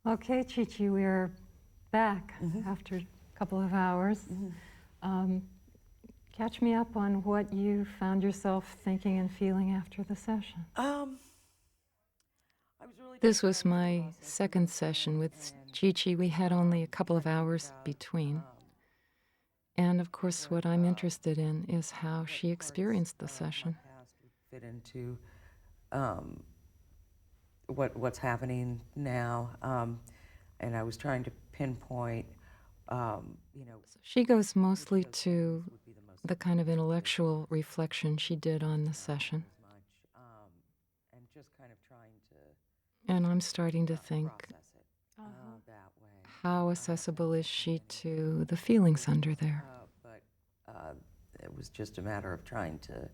Okay, Chi-Chi, we're back after a couple of hours. Um, catch me up on what you found yourself thinking and feeling after the session. This was my second session with Chi-Chi. We had only a couple of hours between. And of course, what I'm interested in is how she experienced the session. Fit into what's happening now, and I was trying to pinpoint, She goes mostly to the kind of intellectual reflection she did on the session. and just kind of trying to And I'm starting to think, process it that way. how accessible is she to the feelings under there? But it was just a matter of trying to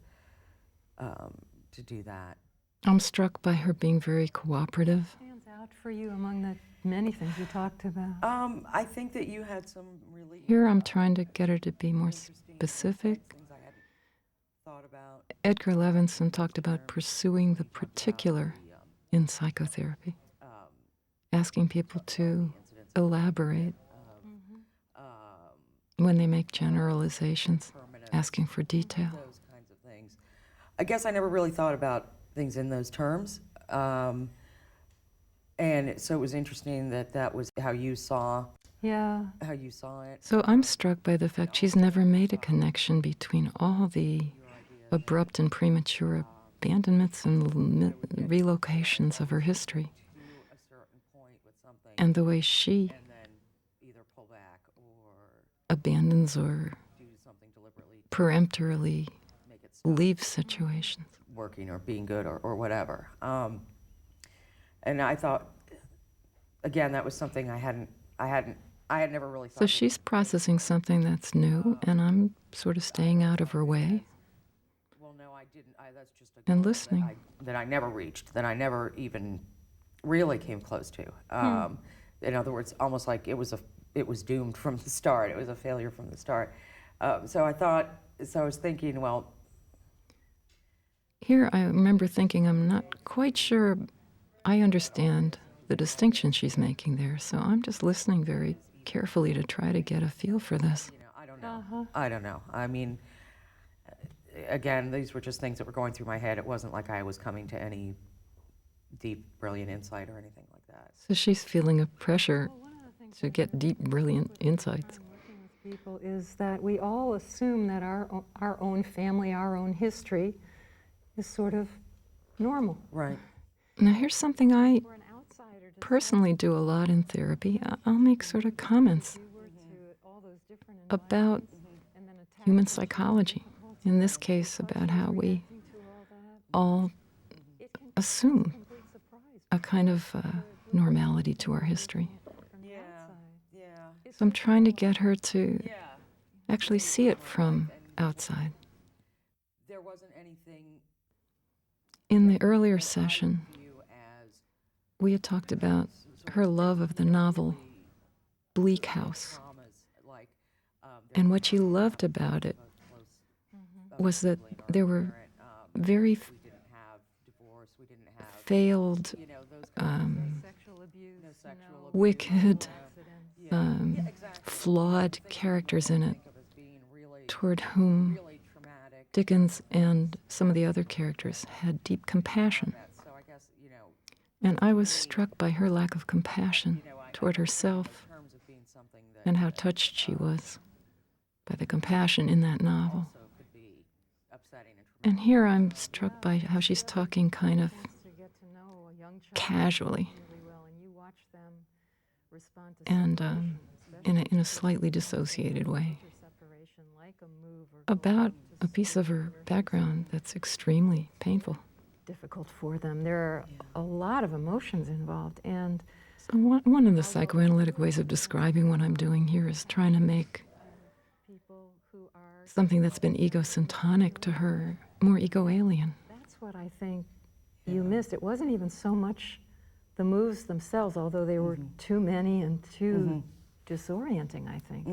do that. I'm struck by her being very cooperative. Stands out for you among the many things you talked about. I think that you had some really Here I'm trying to get her to be more specific. things I hadn't thought about. Edgar Levinson talked about pursuing the particular in psychotherapy, asking people to elaborate when they make generalizations, asking for detail. Those kinds of things. I guess I never really thought about things in those terms. And so it was interesting that that was how you saw Yeah. it. So I'm struck by the fact she's never made a connection between all the abrupt and premature abandonments and relocations of her history To a certain point with something, and the way she and then either pull back or abandons or do something deliberately to peremptorily make it stop leaves situations. working or being good or whatever. And I thought, again, that was something I had never really thought. So she's processing something that's new, and I'm sort of staying out of her way Well, no, I didn't. That's just a and goal listening. that I never reached, that I never even really came close to. In other words, almost like it was doomed from the start. It was a failure from the start. So I was thinking, well, Here I remember thinking, I'm not quite sure I understand the distinction she's making there, so I'm just listening very carefully to try to get a feel for this. I don't know. I don't know. I mean, again, these were just things that were going through my head. It wasn't like I was coming to any deep, brilliant insight or anything like that. So she's feeling a pressure to get deep, brilliant insights. Working with people is that we all assume that our own family, our own history is sort of normal. Right. Now, here's something I For an outsider to personally do a lot in therapy. I'll make sort of comments all those different about and then attach human psychology, in this case, about how we to all that. all It can assume complete surprise a kind of normality to our history. from the outside. Yeah. So I'm trying to get her to actually see it from outside. There wasn't anything In the earlier session, you as we had talked about her love of the novel Bleak House. traumas, like And what she loved about it was that there were very we didn't have divorce, we didn't have failed, those Sexual abuse, sexual wicked, exactly. flawed characters in it, Of as being really toward whom really traumatic. Dickens and some of the other characters had deep compassion. So I guess And I was struck by her lack of compassion toward herself in terms of being something that and how touched she was by the compassion in that novel. also could be upsetting and traumatic. And here I'm struck by how she's talking kind of to get to know a young child casually really well, and you watch them respond to and separation, in a slightly dissociated way separation like a move or about a piece of her background that's extremely painful. difficult for them. There are a lot of emotions involved, and So one of the psychoanalytic ways of describing what I'm doing here is trying to make people who are, something that's been egosyntonic to her more ego-alien. that's what I think you missed. It wasn't even so much the moves themselves, although they were too many and too disorienting, I think.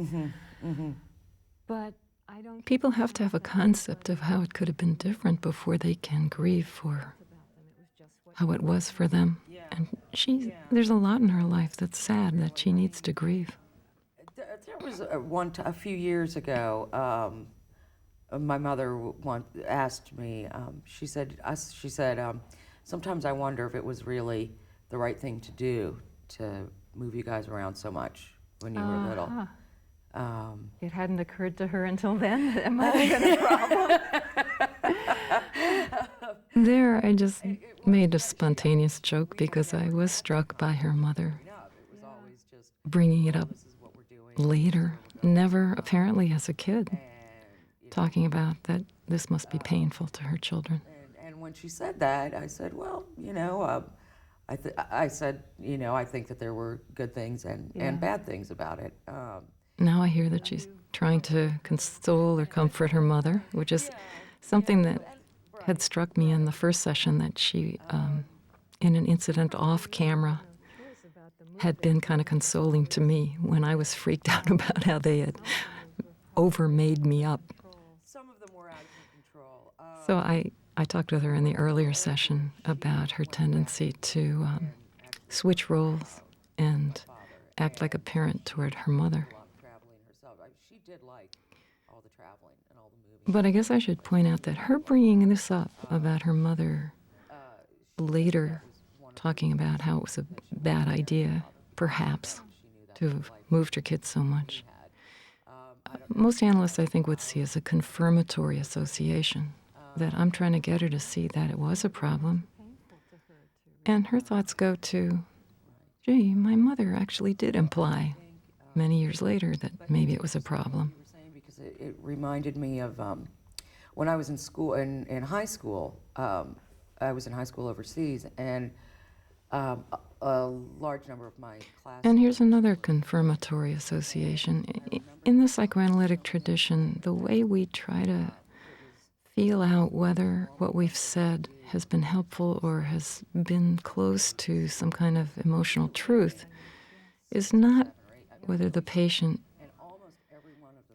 But I don't People have to have a concept of how it could have been different before they can grieve for about them. It was just what how it was for them. Yeah, And there's a lot in her life that's sad that she needs to grieve. There was a few years ago, my mother asked me, she said, sometimes I wonder if it was really the right thing to do to move you guys around so much when you were little. It hadn't occurred to her until then that it might have been a problem. There, I just made a spontaneous joke because I was struck by her mother bringing it up later, never apparently as a kid, talking about that this must be painful to her children. And when she said that, I said, well, I said, I think that there were good things and bad things about it. Now I hear that she's trying to console or comfort her mother, which is something that had struck me in the first session, that she, in an incident off camera, had been kind of consoling to me when I was freaked out about how they had over-made me up. Some of them were out of control. So I talked with her in the earlier session about her tendency to switch roles and act like a parent toward her mother. She did like all the traveling and all the movies. But I guess I should point out that her bringing this up about her mother later, talking about how it was a bad idea, perhaps, to have moved her kids so much. Most analysts, I think, would see as a confirmatory association, that I'm trying to get her to see that it was a problem. And her thoughts go to, gee, my mother actually did imply many years later that maybe it was a problem. Because it reminded me of when I was in school, in high school. I was in high school overseas, and a large number of my classmates. And here's another confirmatory association. In the psychoanalytic tradition, the way we try to feel out whether what we've said has been helpful or has been close to some kind of emotional truth is not whether the patient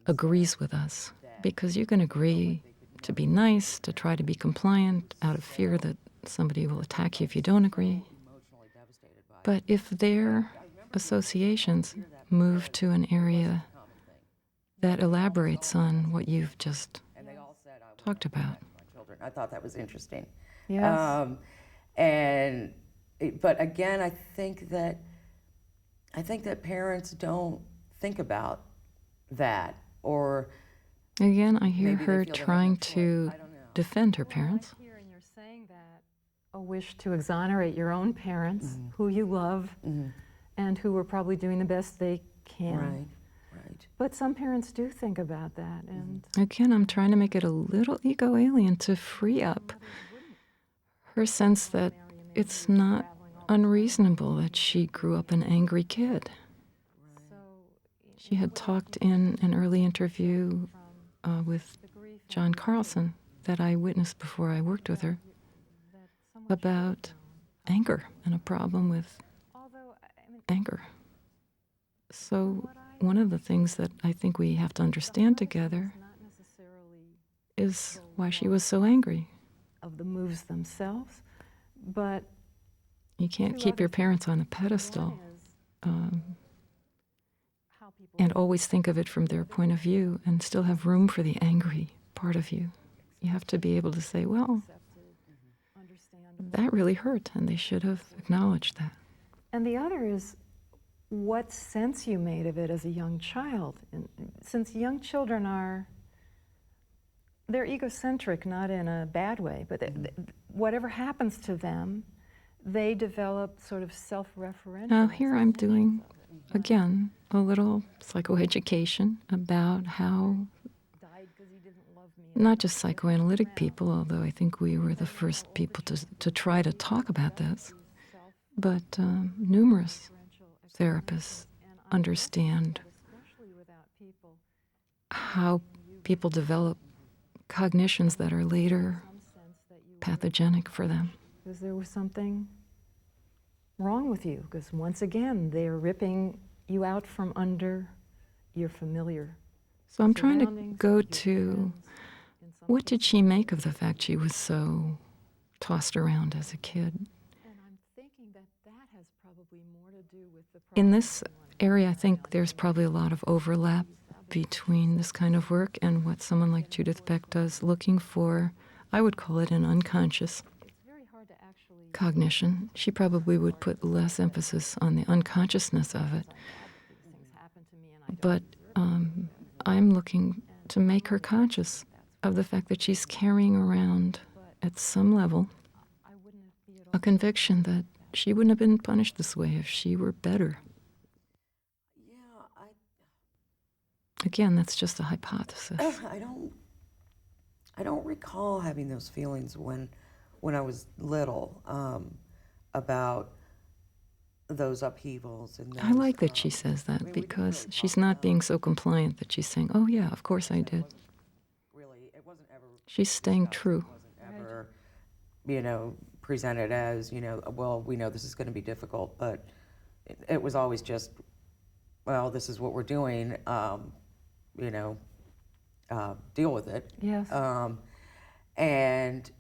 agrees with us, because you can agree to be nice, to try to be compliant out of fear that somebody will attack you if you don't agree. But if their associations move to an area that elaborates on what you've just talked about. I thought that was interesting. Yes. But again, I think that parents don't think about that, or again, I hear maybe they her feel they have trying no choice. to I don't know. defend her parents. I hear in your saying that a wish to exonerate your own parents, who you love, and who are probably doing the best they can. Right. But some parents do think about that, and Again, I'm trying to make it a little ego-alien to free up her sense that it's not unreasonable that she grew up an angry kid. She had talked in an early interview with John Carlson that I witnessed before I worked with her about anger and a problem with anger. So one of the things that I think we have to understand together is why she was so angry. of the moves themselves, but You can't keep your parents on a pedestal one is how people and always think of it from their point of view and still have room for the angry part of you. You have to be able to say, well, understand. that really hurt, and they should have acknowledged that. And the other is what sense you made of it as a young child. And since young children they're egocentric, not in a bad way, but whatever happens to them, they develop sort of self-referential. Now, here I'm doing, again, a little psychoeducation about how Died 'cause he didn't love me. not just psychoanalytic people, although I think we were the first people to try to talk about this, but numerous therapists understand Especially without people, how people develop cognitions that are later some sense that you pathogenic for them. because there was something wrong with you, because once again they're ripping you out from under your familiar So I'm trying to surroundings, go your to friends, in some what did she make of the fact she was so tossed around as a kid? And I'm thinking that In this area, I think there's probably a lot of overlap between this kind of work and what someone like Judith Beck does, looking for, I would call it an unconscious cognition. She probably would put less emphasis on the unconsciousness of it. But I'm looking to make her conscious of the fact that she's carrying around, at some level, a conviction that she wouldn't have been punished this way if she were better. Yeah, Again, that's just a hypothesis. I don't recall having those feelings when I was little about those upheavals and those, I like that she says that because she's not being so compliant that she's saying, oh yeah, of course I did. really, it wasn't ever She's staying true. It wasn't ever, presented as, well, we know this is going to be difficult, but it was always just, well, this is what we're doing, deal with it. Yes. And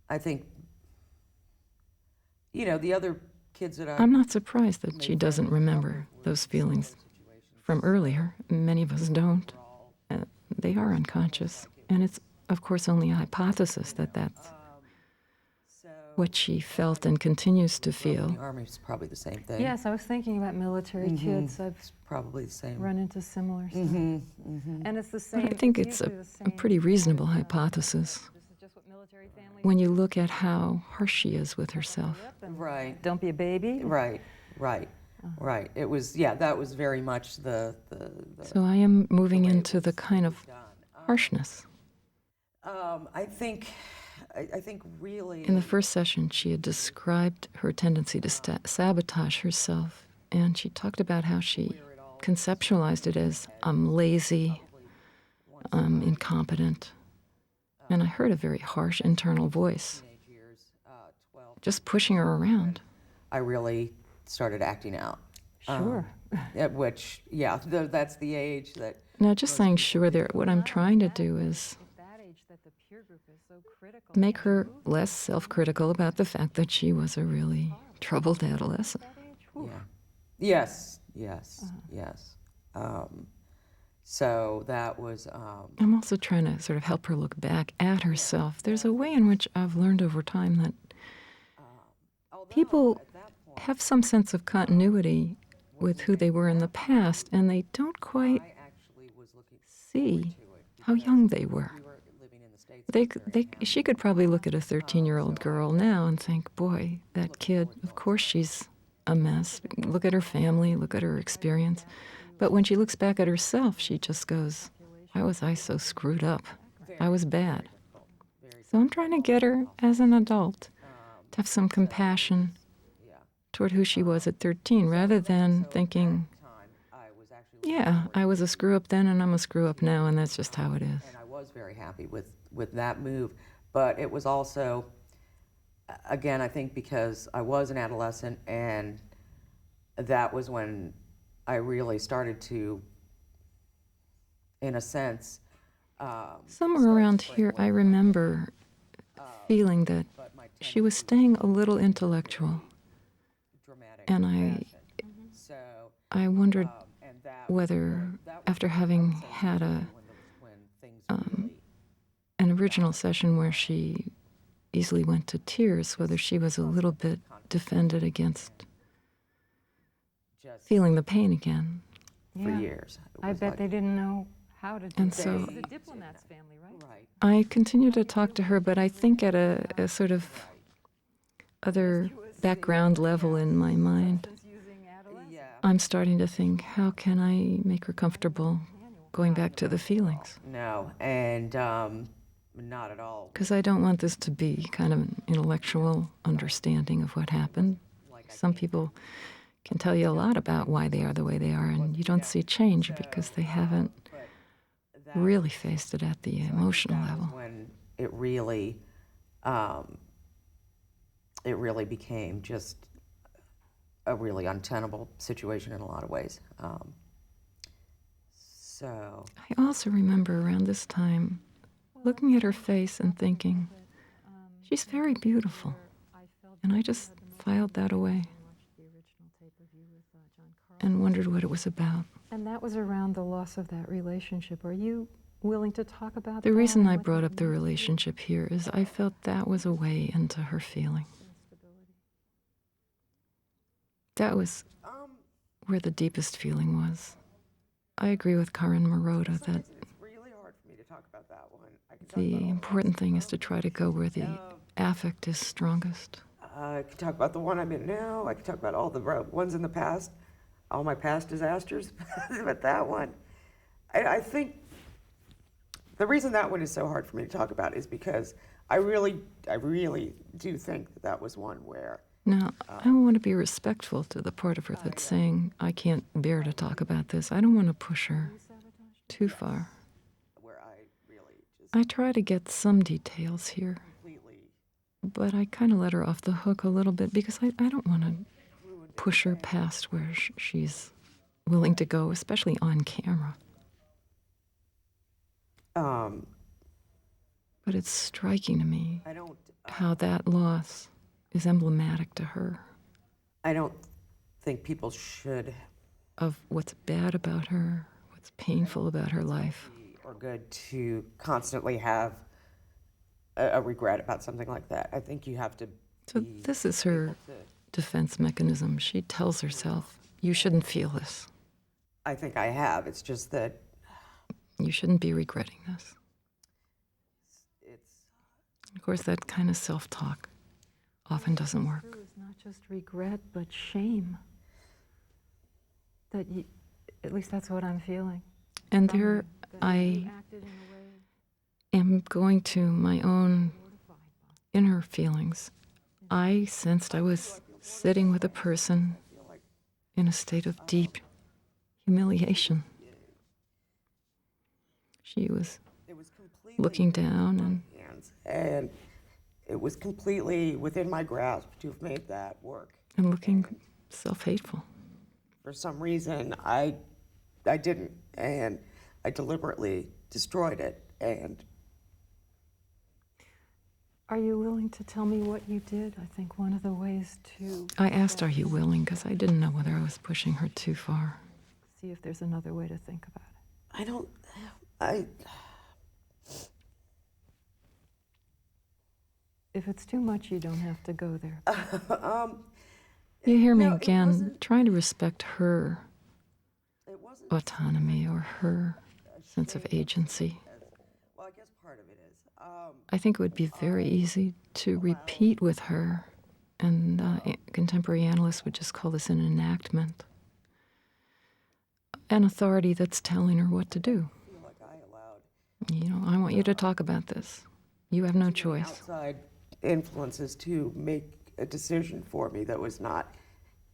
I think, the other kids that I'm not surprised that she doesn't remember those feelings from earlier. Many of us don't. They are unconscious. And it's, of course, only a hypothesis that that's what she felt and continues to feel. the Army's probably the same thing. Yes, I was thinking about military kids. I've Probably the same. run into similar stuff. And it's the same. But I think it's usually a the same, pretty reasonable hypothesis This is just what military families when you look at how harsh she is with herself. Right. Don't be a baby. Right. It was, that was very much the So I am moving into the kind of harshness. I think really. In the first session, she had described her tendency to sabotage herself, and she talked about how she conceptualized it as, I'm lazy, I'm incompetent. And I heard a very harsh internal voice, just pushing her around. I really started acting out. Sure. At which, that's the age that. Now, just saying sure there, what I'm trying to do is make her less self-critical about the fact that she was a really troubled adolescent. Yeah. Yes. So that was. I'm also trying to sort of help her look back at herself. There's a way in which I've learned over time that people have some sense of continuity with who they were in the past, and they don't quite see how young they were. She could probably look at a 13-year-old girl now and think, boy, that kid, of course she's a mess. Look at her family, look at her experience. But when she looks back at herself, she just goes, why was I so screwed up? I was bad. So I'm trying to get her, as an adult, to have some compassion toward who she was at 13, rather than thinking, yeah, I was a screw-up then and I'm a screw-up now, and that's just how it is. And I was very happy with that move, but it was also, again, I think because I was an adolescent, and that was when I really started to, in a sense, Somewhere around here, I remember feeling that she was staying a little intellectual, and I wondered whether, after having had an original session where she easily went to tears, whether she was a little bit defended against feeling the pain again. for years. It I was bet like- they didn't know how to do And that. so- This is a diplomat's family, right? Right. I continue to talk to her, but I think at a sort of other background level in my mind, I'm starting to think, how can I make her comfortable going back to the feelings? No, and not at all. Because I don't want this to be kind of an intellectual understanding of what happened. Some people can tell you a lot about why they are the way they are, and you don't see change because they haven't really faced it at the emotional level. When it really became just a really untenable situation in a lot of ways. So I also remember around this time looking at her face and thinking, she's very beautiful. And I just filed that away. and wondered what it was about. And that was around the loss of that relationship. Are you willing to talk about that? The reason and I what brought that up the means to you? relationship here is I felt that was a way into her feeling. That was where the deepest feeling was. I agree with Karen Marotta that It's really hard for me to talk about that one. I can talk the about all important thing is to try to go where the affect is strongest. I could talk about the one I'm in now. I could talk about all the ones in the past, all my past disasters. But that one, I think the reason that one is so hard for me to talk about is because I really do think that that was one where Now, I want to be respectful to the part of her that's saying, I can't bear to talk about this. I don't want to push her too far. I really just I try to get some details here, completely but I kind of let her off the hook a little bit because I don't want to push her past where she's willing to go, especially on camera. But it's striking to me I don't how that loss is emblematic to her I don't think people should of what's bad about her, what's painful about her life. be or good to constantly have a regret about something like that. I think you have to So be this is her able to, defense mechanism. She tells herself, you shouldn't feel this. I think I have. It's just that You shouldn't be regretting this. it's Of course, that kind of self-talk often doesn't work. True, it's not just regret, but shame. That you, at least that's what I'm feeling. And from there you, that I you acted in a way am going to my own mortified by. inner feelings. I sensed I was sitting with a person in a state of deep humiliation. She was it was completely looking down and hands, and it was completely within my grasp to have made that work. looking self-hateful. For some reason, I didn't, and I deliberately destroyed it. And Are you willing to tell me what you did? I think one of the ways to I asked, are you willing? Because I didn't know whether I was pushing her too far. see if there's another way to think about it. I don't, I If it's too much, you don't have to go there. You hear me No, it again, wasn't- trying to respect her it wasn't. autonomy or her sense of agency. Well, I guess part of it is. I think it would be very easy to repeat with her, and contemporary analysts would just call this an enactment, an authority that's telling her what to do. I feel like I allowed You know, I want you to talk about this. You have no choice. outside influences to make a decision for me that was not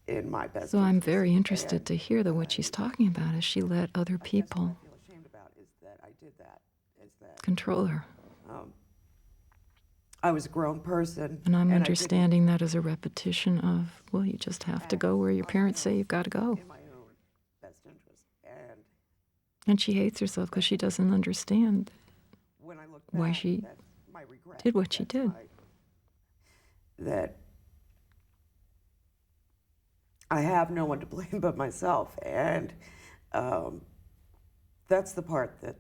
in my best. So I'm interest. very interested to hear that what she's talking about is she let other people What I feel ashamed about is that I did that. Is that control her. I was a grown person, And I'm I didn't- understanding that as a repetition of, well, you just have to go where your parents say you've got to go. in my own best interest. And And she hates herself because she doesn't understand when I look back, why she that's my regret. did what she That's did. that I have no one to blame but myself, and that's the part that,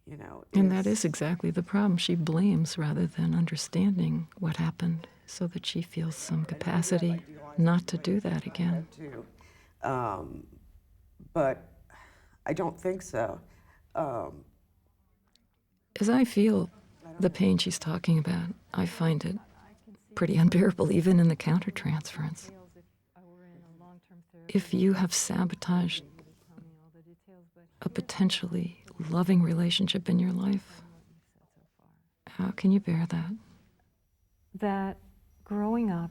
you know. And that is exactly the problem. She blames rather than understanding what happened so that she feels some capacity not to do that again. too. But I don't think so. As I feel the pain she's talking about, I find it pretty unbearable, even in the countertransference. If you have sabotaged a potentially loving relationship in your life, how can you bear that? That growing up,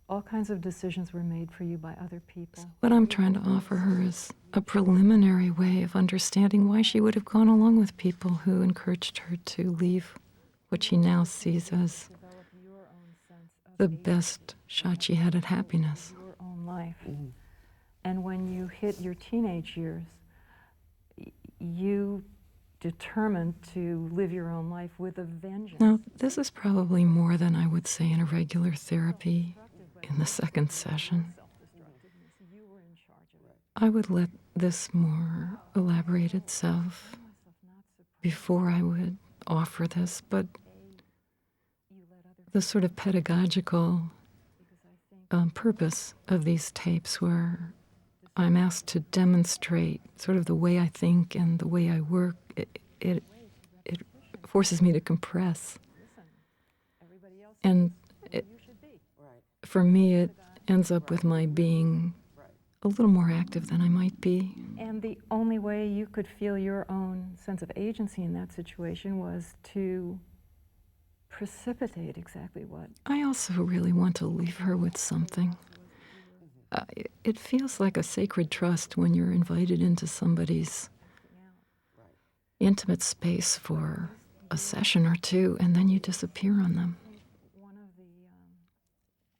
all kinds of decisions were made for you by other people. What I'm trying to offer her is a preliminary way of understanding why she would have gone along with people who encouraged her to leave what she now sees as the best shot she had at happiness. Your own life. And when you hit your teenage years, you determined to live your own life with a vengeance. Now, this is probably more than I would say in a regular therapy in the second session. You were in charge of it. I would let this more elaborated self before I would offer this, but the sort of pedagogical purpose of these tapes, where I'm asked to demonstrate sort of the way I think and the way I work, it forces me to compress. And for me, it ends up with my being a little more active than I might be. And the only way you could feel your own sense of agency in that situation was to precipitate exactly what. I also really want to leave her with something. It feels like a sacred trust when you're invited into somebody's intimate space for a session or two, and then you disappear on them.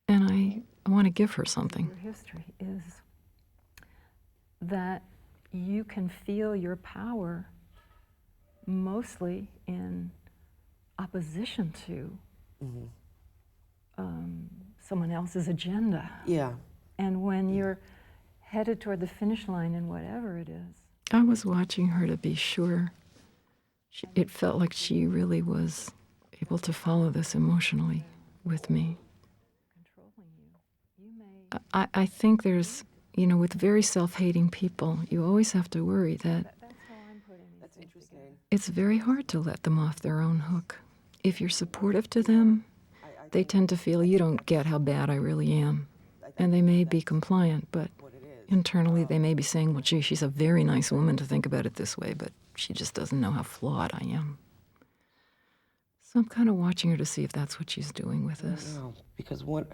And I want to give her something. Your history is that you can feel your power mostly in opposition to someone else's agenda. Yeah. And when you're headed toward the finish line in whatever it is. I was watching her to be sure. It felt like she really was able to follow this emotionally with me. I think there's, with very self-hating people, you always have to worry that That's interesting. it's very hard to let them off their own hook. If you're supportive to them, they tend to feel you don't get how bad I really am. And they may be compliant, but internally they may be saying, well, gee, she's a very nice woman to think about it this way, but she just doesn't know how flawed I am. So I'm kind of watching her to see if that's what she's doing with this. No, because what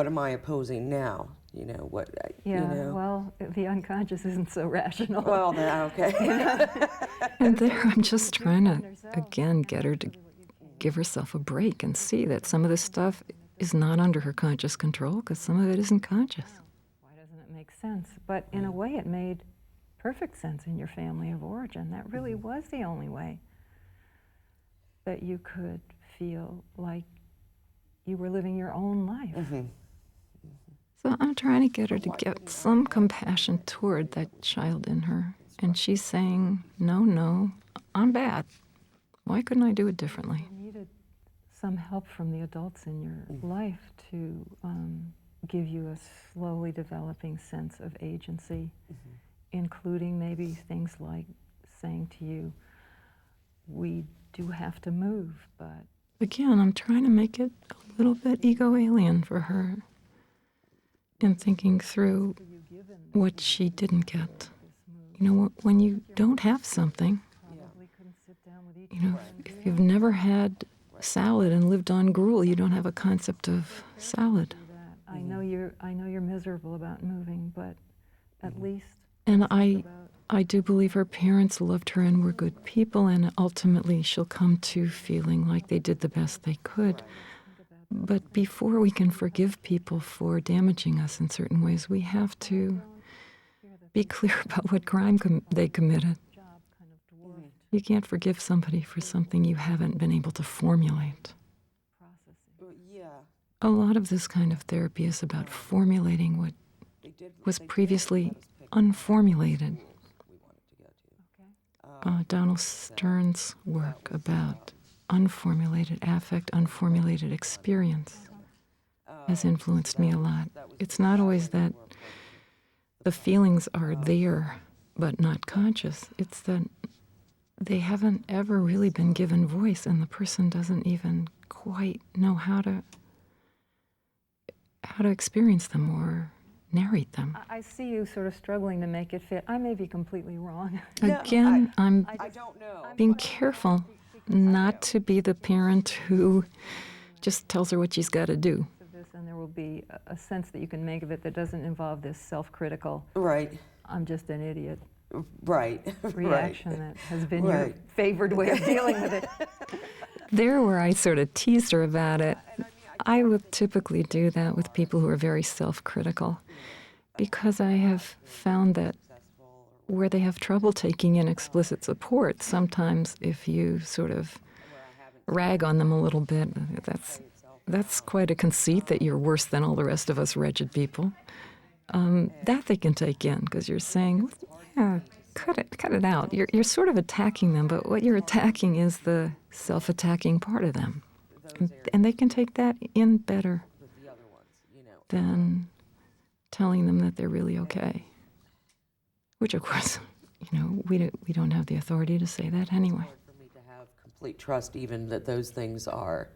am I opposing now? Well, the unconscious isn't so rational. Well, okay. And there I'm just trying to, again, get her to give herself a break and see that some of this stuff is not under her conscious control because some of it isn't conscious. Why doesn't it make sense? But in a way it made perfect sense in your family of origin. That really was the only way that you could feel like you were living your own life. So I'm trying to get her to get some compassion toward that child in her. And she's saying, no, I'm bad. Why couldn't I do it differently? You needed some help from the adults in your life to give you a slowly developing sense of agency, including maybe things like saying to you, we do have to move, but... Again, I'm trying to make it a little bit ego alien for her in thinking through what she didn't get. When you don't have something, if you've never had salad and lived on gruel, you don't have a concept of salad. I know you're miserable about moving, but at least... And I do believe her parents loved her and were good people, and ultimately she'll come to feeling like they did the best they could. But before we can forgive people for damaging us in certain ways, we have to be clear about what crime they committed. You can't forgive somebody for something you haven't been able to formulate. A lot of this kind of therapy is about formulating what was previously unformulated. Donald Stern's work about unformulated affect, unformulated experience has influenced me a lot. It's not always that the feelings are there but not conscious. It's that they haven't ever really been given voice, and the person doesn't even quite know how to experience them or narrate them. I see you sort of struggling to make it fit. I may be completely wrong. Again, I'm I don't know. being careful not to be the parent who just tells her what she's got to do. And there will be a sense that you can make of it that doesn't involve this self-critical, Right. I'm just an idiot Right. reaction that has been your favored way of dealing with it. There where I sort of teased her about it, I would typically do that with people who are very self-critical, because I have found that where they have trouble taking in explicit support, sometimes if you sort of rag on them a little bit, that's quite a conceit that you're worse than all the rest of us wretched people. that they can take in, because you're saying, yeah, cut it out. You're sort of attacking them, but what you're attacking is the self-attacking part of them. And they can take that in better than telling them that they're really okay. Which, of course, we don't have the authority to say that anyway. For me to have complete trust, even that those things are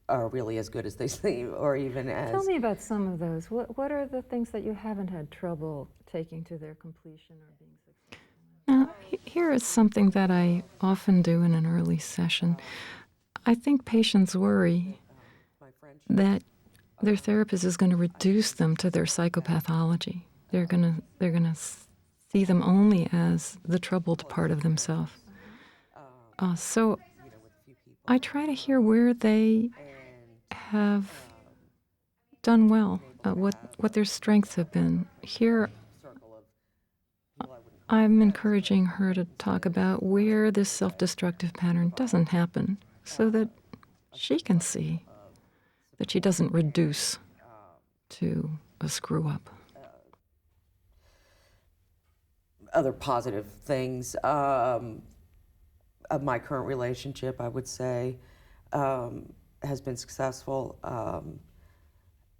really as good as they seem, or even as. Tell me about some of those. What are the things that you haven't had trouble taking to their completion or being successful? Now, here is something that I often do in an early session. I think patients worry that their therapist is going to reduce them to their psychopathology. They're going to see them only as the troubled part of themselves. So I try to hear where they have done well, what their strengths have been. Here, I'm encouraging her to talk about where this self-destructive pattern doesn't happen, so that she can see that she doesn't reduce to a screw-up. Other positive things of my current relationship, I would say, has been successful,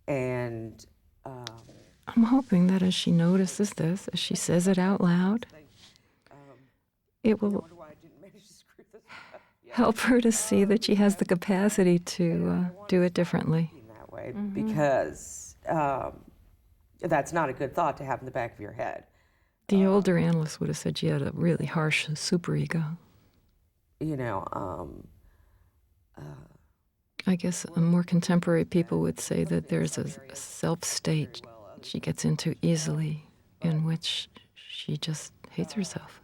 and I'm hoping that as she notices this, as she says it out loud, it will help her to see that she has the capacity to do it differently. that way, because that's not a good thought to have in the back of your head. The older analyst would have said she had a really harsh superego. I guess more contemporary people would say that there's a self-state she gets into easily in which she just hates herself.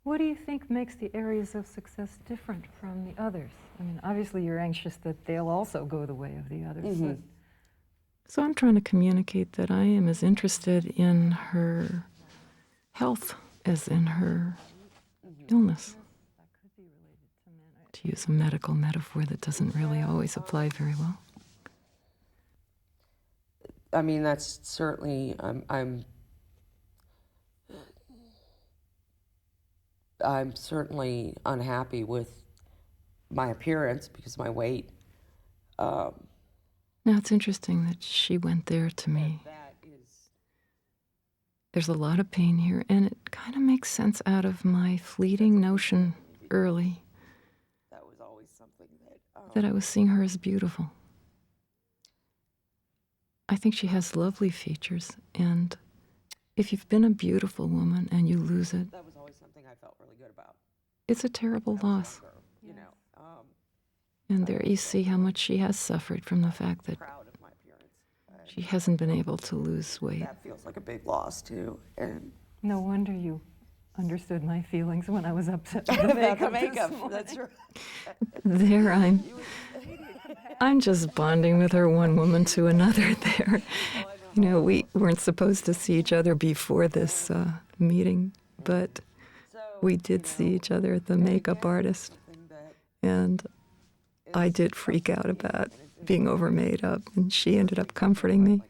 What do you think makes the areas of success different from the others? I mean, obviously you're anxious that they'll also go the way of the others. But So I'm trying to communicate that I am as interested in her health as in her illness. To use a medical metaphor that doesn't really always apply very well. I mean, that's certainly, I'm certainly unhappy with my appearance because of my weight. Now it's interesting that she went there to me. There's a lot of pain here, and it kind of makes sense out of my fleeting notion early That was always something that I was seeing her as beautiful. I think she has lovely features, and if you've been a beautiful woman and you lose it, that was always something I felt really good about. it's a terrible loss. And there you see how much she has suffered from the fact that Proud of my appearance. she hasn't been able to lose weight. That feels like a big loss too. And no wonder you understood my feelings when I was upset with the makeup. this morning. That's right. There I'm just bonding with her one woman to another there. We weren't supposed to see each other before this meeting, but we did see each other at the makeup artist. And I did freak out about being over made up, and she ended up comforting me.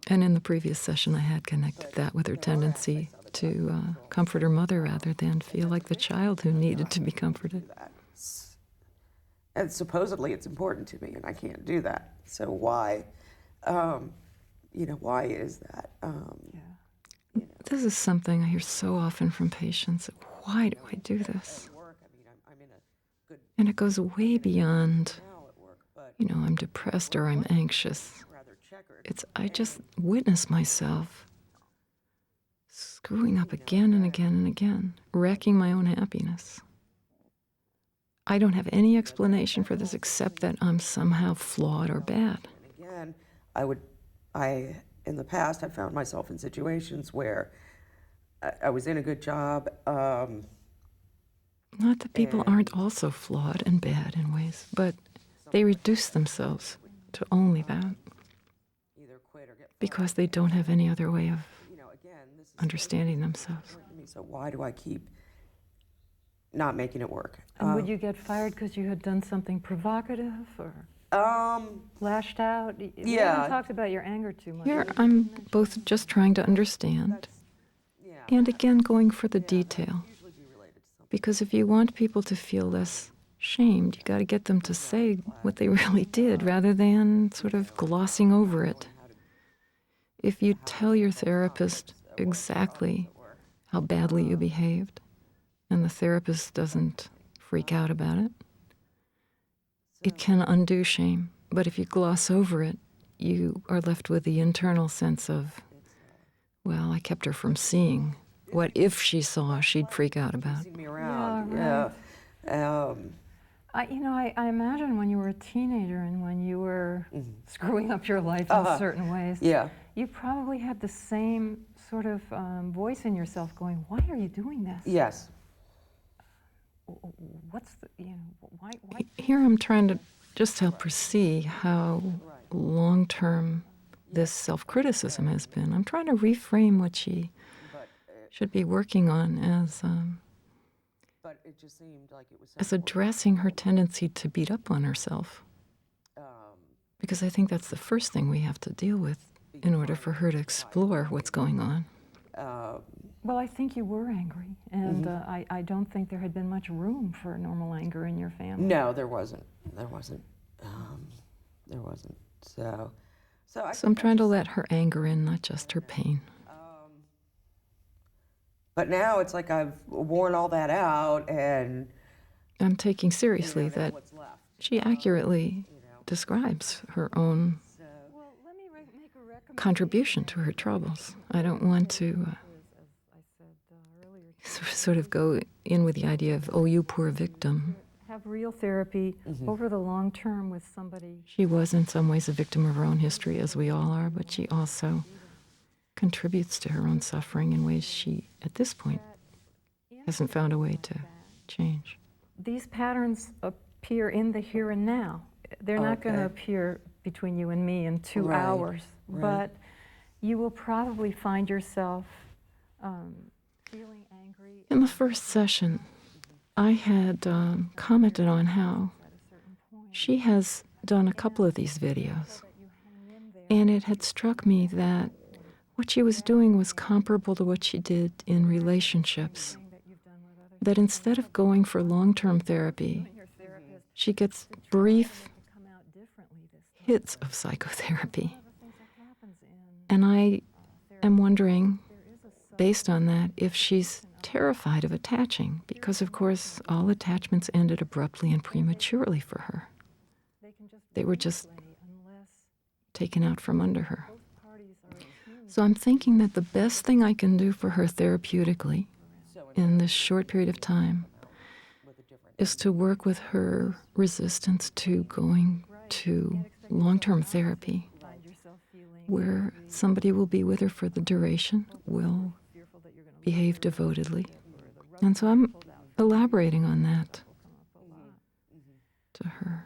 And in the previous session, I had connected that with her tendency to comfort her mother rather than feel like the child who needed to be comforted. And supposedly it's important to me, and I can't do that. So why, why is that? This is something I hear so often from patients. Why do I do this? And it goes way beyond, I'm depressed or I'm anxious. I just witness myself screwing up again and again and again, wrecking my own happiness. I don't have any explanation for this except that I'm somehow flawed or bad. Again, in the past, I found myself in situations where I was in a good job. Not that people aren't also flawed and bad in ways, but they reduce themselves to only that because they don't have any other way of understanding themselves. So why do I keep not making it work. And would you get fired because you had done something provocative or lashed out? We Yeah. haven't talked about your anger too much. Here, I'm both just trying to understand and again going for the detail. Because if you want people to feel less shamed, you got to get them to say what they really did rather than sort of glossing over it. If you tell your therapist exactly how badly you behaved and the therapist doesn't freak out about it, it can undo shame. But if you gloss over it, you are left with the internal sense of, well, I kept her from seeing. What if she saw, she'd freak out about. See me around. Yeah, Yeah. I imagine when you were a teenager and when you were screwing up your life in certain ways, Yeah. you probably had the same sort of voice in yourself going, why are you doing this? Yes. What's the, why? Here I'm trying to just help her see how long-term this self-criticism has been. I'm trying to reframe what she should be working on But it just seemed like it was as addressing her tendency to beat up on herself. Because I think that's the first thing we have to deal with in order for her to explore what's going on. Well, I think you were angry, and I don't think there had been much room for normal anger in your family. No, there wasn't. There wasn't. So I'm trying to let her anger in, not just her pain. But now it's like I've worn all that out, and I'm taking seriously now that what's left? she accurately describes her own Well, let me make a recommendation. contribution to her troubles. I don't want to As I said earlier, sort of go in with the idea of, oh, you poor victim. have real therapy over the long term with somebody. She was in some ways a victim of her own history, as we all are, but she also contributes to her own suffering in ways she, at this point, hasn't found a way to change. These patterns appear in the here and now. They're not going to Okay. appear between you and me in 2 Right, hours, right. but you will probably find yourself feeling angry In the first session, I had commented on how at a certain point. she has done a couple of these videos, and it had struck me that what she was doing was comparable to what she did in relationships. That instead of going for long-term therapy, she gets brief Come out differently this time. hits of psychotherapy. The things that happens in And I am wondering, based on that, if she's terrified of attaching, because of course all attachments ended abruptly and prematurely for her. they can just They were just unless taken out from under her. both parties are attuned. So I'm thinking that the best thing I can do for her therapeutically in this short period of time is to work with her resistance to going to long-term therapy, Find yourself feeling where somebody will be with her for the duration, will fearful that you're going to behave devotedly. And so I'm elaborating on that to her.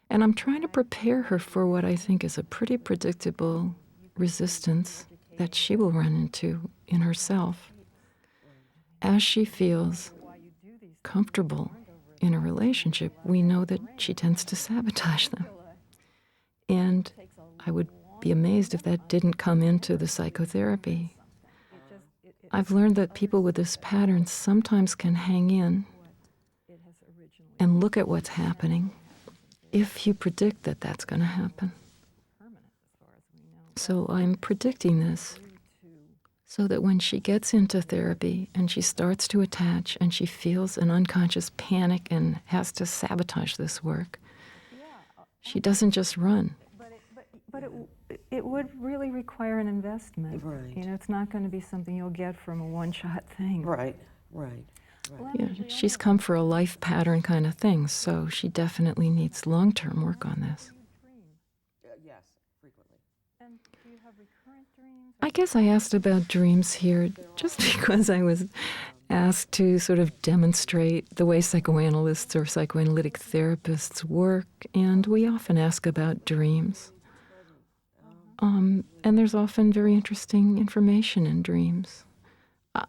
And I'm trying to prepare her for what I think is a pretty predictable resistance that she will run into in herself as she feels comfortable in a relationship. We know that she tends to sabotage them. And I would be amazed if that didn't come into the psychotherapy. I've learned that people with this pattern sometimes can hang in and look at what's happening if you predict that that's going to happen. So I'm predicting this so that when she gets into therapy and she starts to attach and she feels an unconscious panic and has to sabotage this work, she doesn't just run. But it would really require an investment. Right. You know, it's not going to be something you'll get from a one-shot thing. Right. Yeah, she's come for a life pattern kind of thing, so she definitely needs long-term work on this. Yes, frequently. And do you have recurrent dreams? I guess I asked about dreams here just because I was asked to sort of demonstrate the way psychoanalysts or psychoanalytic therapists work, and we often ask about dreams. And there's often very interesting information in dreams.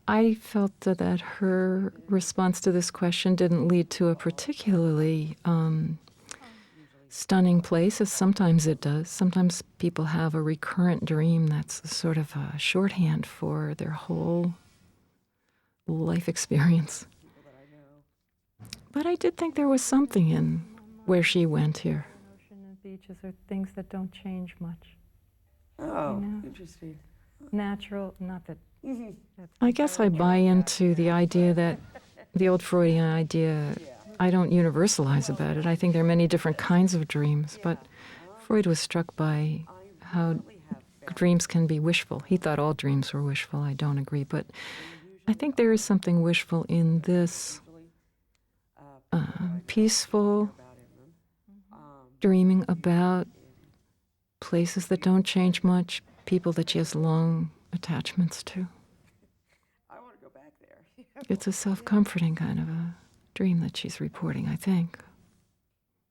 I felt that her response to this question didn't lead to a particularly stunning place, as sometimes it does. Sometimes people have a recurrent dream that's sort of a shorthand for their whole life experience. But I did think there was something in where she went here. Ocean and beaches are things that don't change much. Oh, know. interesting. Natural, not that. That's I guess I buy into the idea that the old Freudian idea, I don't universalize about it. I think there are many different kinds of dreams, but Freud was struck by how dreams can be wishful. He thought all dreams were wishful. I don't agree, but I think there is something wishful in this peaceful dreaming about places that don't change much, people that she has long attachments to. I want to go back there. It's a self-comforting kind of a dream that she's reporting, I think.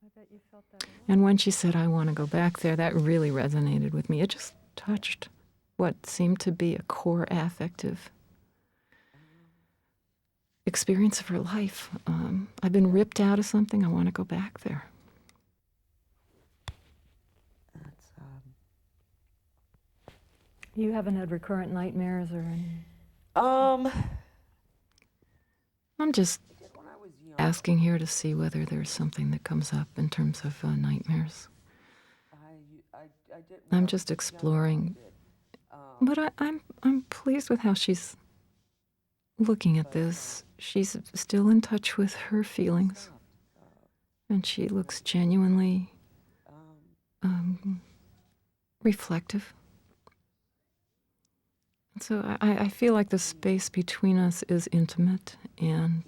I bet you felt that. And when she said, I want to go back there, that really resonated with me. It just touched what seemed to be a core affective experience of her life. I've been ripped out of something. I want to go back there. That's, You haven't had recurrent nightmares or any? I'm just when I was young, asking here to see whether there's something that comes up in terms of nightmares. I did. I'm just exploring. But I'm pleased with how she's looking at this. She's still in touch with her feelings. And she looks genuinely reflective. So I feel like the space between us is intimate and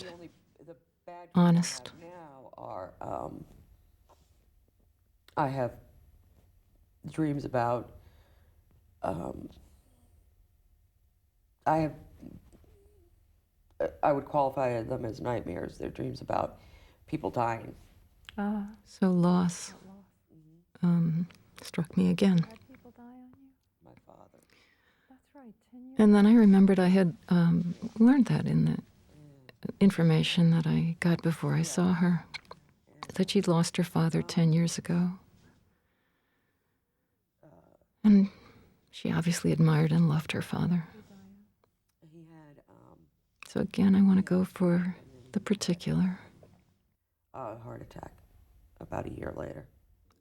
The bad honest. now are I have dreams about I would qualify them as nightmares. They're dreams about people dying. So loss struck me again. Had people die on you? My father. That's right, 10 years. And then I remembered I had learned that in the information that I got before I saw her, that she'd lost her father 10 years ago. And she obviously admired and loved her father. He had So again, I want to go for the particular. a heart attack about a year later.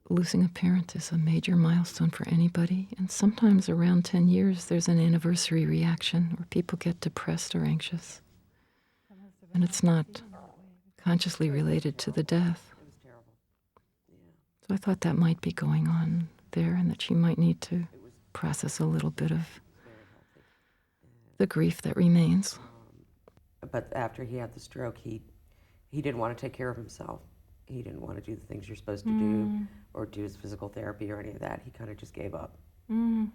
Losing a parent is a major milestone for anybody, and sometimes around 10 years there's an anniversary reaction where people get depressed or anxious. And it's not consciously related to the death. It was terrible. Yeah. So I thought that might be going on there and that she might need to process a little bit of the grief that remains. But after he had the stroke, he didn't want to take care of himself. He didn't want to do the things you're supposed to do or do his physical therapy or any of that. He kind of just gave up. And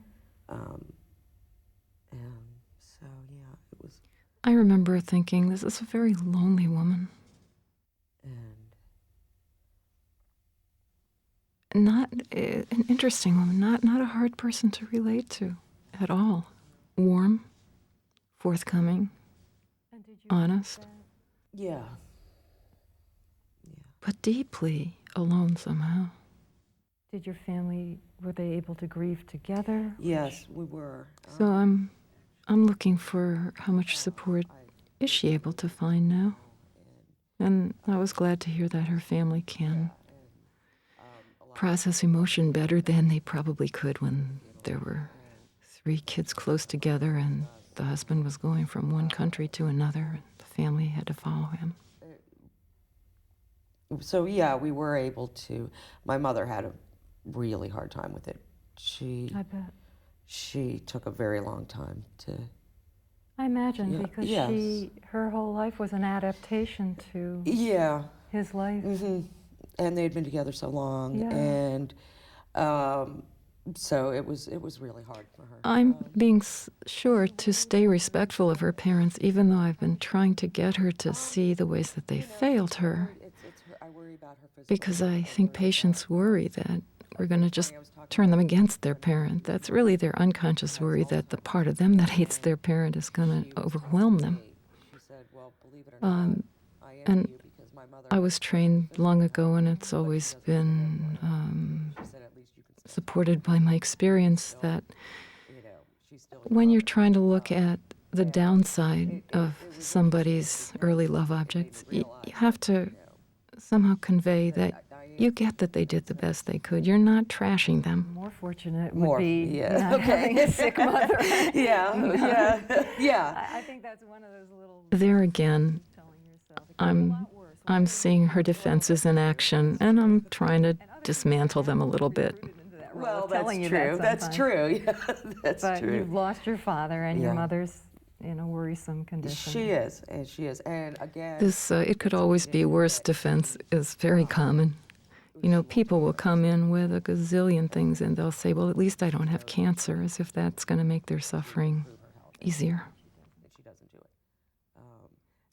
so, yeah, it was. I remember thinking, this is a very lonely woman. And Not an interesting woman, not a hard person to relate to at all. Warm, forthcoming, And did you honest, yeah. but deeply alone somehow. Did your family, were they able to grieve together? Yes, we were. So I'm looking for how much support is she able to find now? And I was glad to hear that her family can process emotion better than they probably could when there were 3 kids close together and the husband was going from one country to another and the family had to follow him. So, yeah, we were able to. My mother had a really hard time with it. I bet. She took a very long time to. I imagine Yeah, because yes. her whole life was an adaptation to Yeah. his life. And they'd been together so long, Yeah. and so it was really hard for her. I'm being sure to stay respectful of her parents, even though I've been trying to get her to see the ways that they failed her, It's her, I worry about her physical. because I think patients worry that we're going to just turn them against their parent. That's really their unconscious worry that the part of them that hates their parent is going to overwhelm them. And I was trained long ago, and it's always been supported by my experience that when you're trying to look at the downside of somebody's early love objects, you have to somehow convey that you get that they did the best they could. You're not trashing them. More fortunate would More, be yeah. not having a sick mother. Yeah. I think that's one of those little There again, telling yourself. It could be a lot worse. I'm seeing her defenses in action, and I'm trying to dismantle them a little bit. Into that role Well, of that's telling you true. that That's sometimes. true. Yeah, that's But true. you've lost your father, and your Yeah. mother's in a worrisome condition. She is, and she is. And again, This it could always be worse defense is very common. You know, people will come in with a gazillion things and they'll say, well, at least I don't have cancer, as if that's going to make their suffering easier. that she doesn't do it.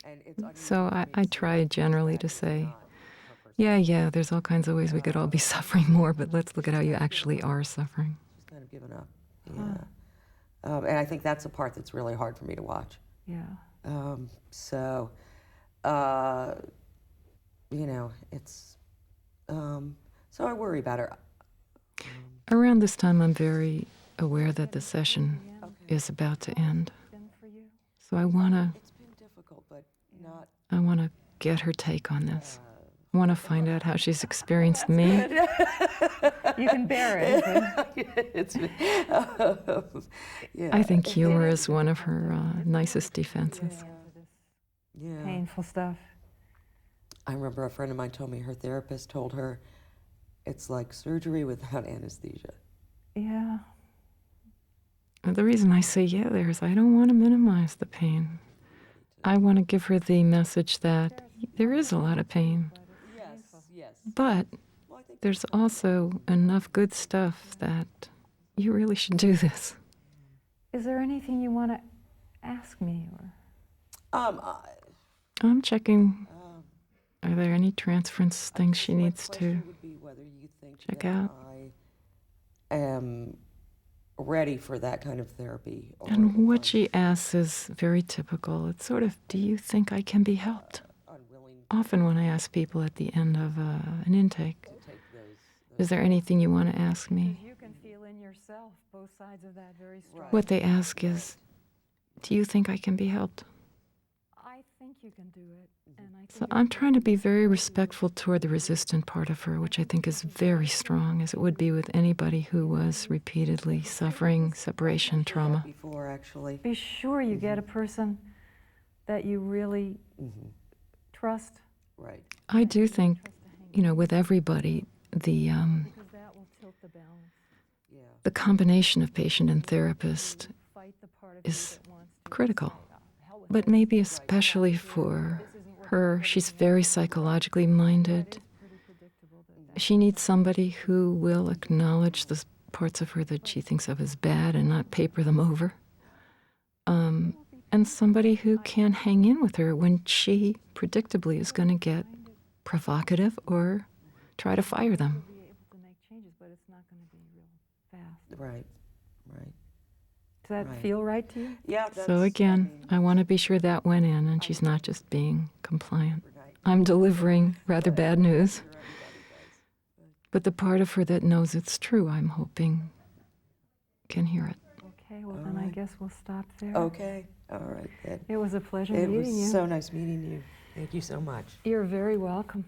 And it's unusual So for I me to try see generally that to it's say, not her yeah, there's all kinds of ways we could all be suffering more, but let's look at how you actually are suffering. She's kind of given up. Yeah. And I think that's the part that's really hard for me to watch. Yeah. So, you know, it's, so I worry about her. Around this time, I'm very aware that the session is about to end. Been for you? So I want It's been difficult, but not. to get her take on this. I want to find out how she's experienced me. You can bear it. It's, yeah. I think humor is one of her nicest defenses. Yeah. Painful stuff. I remember a friend of mine told me her therapist told her it's like surgery without anesthesia. Yeah. The reason I say yeah there is I don't want to minimize the pain. I want to give her the message that there is a lot of pain, Yes. but Well, I think there's also enough good stuff that you really should do this. Is there anything you want to ask me? Or I'm checking. Are there any transference things she needs to would be whether you think check that out? I am ready for that kind of therapy. Or And what if she asks is very typical. It's sort of, do you think I can be helped? I'm unwilling Often when I ask people at the end of an intake, to take those is there anything you want to ask me? you can feel in yourself both sides of that very strong. What they ask is, do you think I can be helped? I think you can do it, and I So think I'm trying to be very respectful toward the resistant part of her, which I think is very strong, as it would be with anybody who was repeatedly suffering separation trauma. before actually. be sure you get a person that you really trust, Right. I do think, you know, with everybody, the because that will tilt the balance. Yeah. the combination of patient and therapist Fight the part of is you that wants to. critical. Hell with But maybe especially for her, she's very psychologically minded. pretty predictable that She needs somebody who will acknowledge the parts of her that she thinks of as bad and not paper them over. And somebody who can hang in with her when she predictably is going to get provocative or try to fire them. be able to make changes, but it's not going to be real fast. Right. Does that Right. feel right to you? Yeah. So again, I want to be sure that went in and she's not just being compliant. Right. I'm delivering rather bad news. But the part of her that knows it's true, I'm hoping, can hear it. Okay, well then I guess we'll stop there. Okay. All right then. It was a pleasure It was meeting you. so nice meeting you. Thank you so much. You're very welcome.